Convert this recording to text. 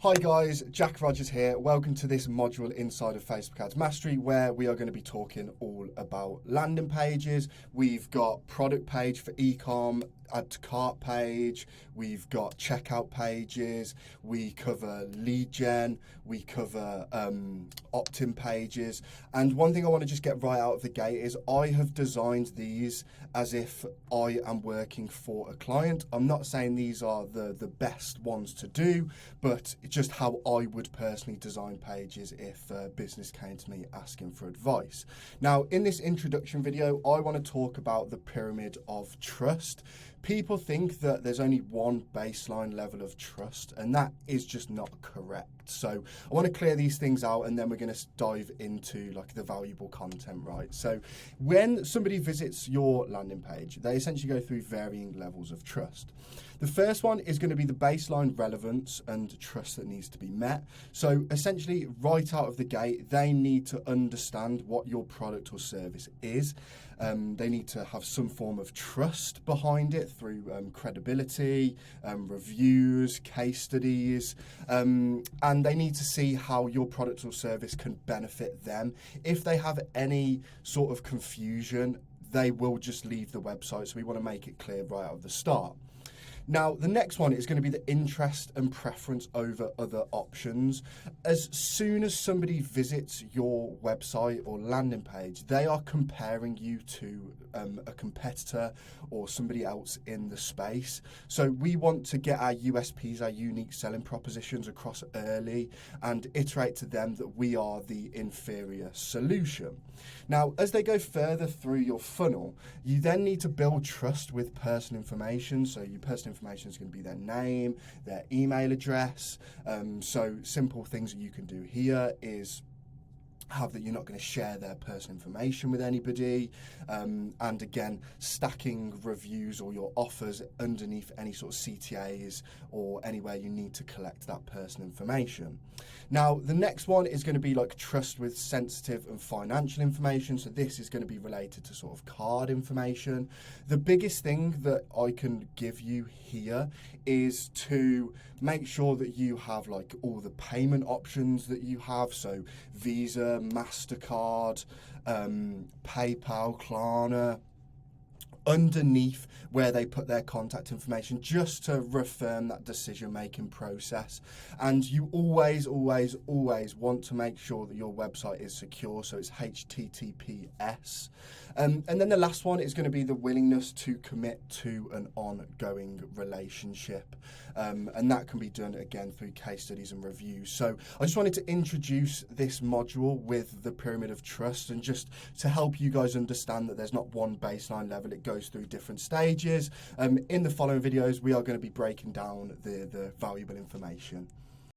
Hi guys, Jack Rogers here. Welcome to this module inside of Facebook Ads Mastery where we are going to be talking all about landing pages. We've got product page for e-com, add to cart page, we've got checkout pages, we cover lead gen, we cover opt-in pages. And one thing I want to just get right out of the gate is I have designed these as if I am working for a client. I'm not saying these are the best ones to do, but it's just how I would personally design pages if a business came to me asking for advice. Now, in this introduction video, I want to talk about the pyramid of trust. People think that there's only one baseline level of trust, and that is just not correct. So I want to clear these things out, and then we're going to dive into like the valuable content, right? So when somebody visits your landing page, they essentially go through varying levels of trust. The first one is going to be the baseline relevance and trust that needs to be met. So essentially, right out of the gate, they need to understand what your product or service is. They need to have some form of trust behind it through credibility, reviews, case studies, and they need to see how your product or service can benefit them. If they have any sort of confusion, they will just leave the website. So we want to make it clear right out of the start. Now, the next one is going to be the interest and preference over other options. As soon as somebody visits your website or landing page, they are comparing you to a competitor or somebody else in the space. So we want to get our USPs, our unique selling propositions across early and iterate to them that we are the inferior solution. Now, as they go further through your funnel, you then need to build trust with personal information. So your personal information is going to be their name, their email address. So simple things that you can do here is have that you're not going to share their personal information with anybody, and again, stacking reviews or your offers underneath any sort of CTAs or anywhere you need to collect that personal information. Now, the next one is going to be like trust with sensitive and financial information. So this is going to be related to sort of card information. The biggest thing that I can give you here is to make sure that you have like all the payment options that you have. So Visa, MasterCard, PayPal, Klarna, underneath where they put their contact information, just to reaffirm that decision-making process. And you always want to make sure that your website is secure, so it's HTTPS. And then the last one is going to be the willingness to commit to an ongoing relationship. And that can be done again through case studies and reviews. So I just wanted to introduce this module with the pyramid of trust, and just to help you guys understand that there's not one baseline level, it goes through different stages. In the following videos, we are going to be breaking down the valuable information.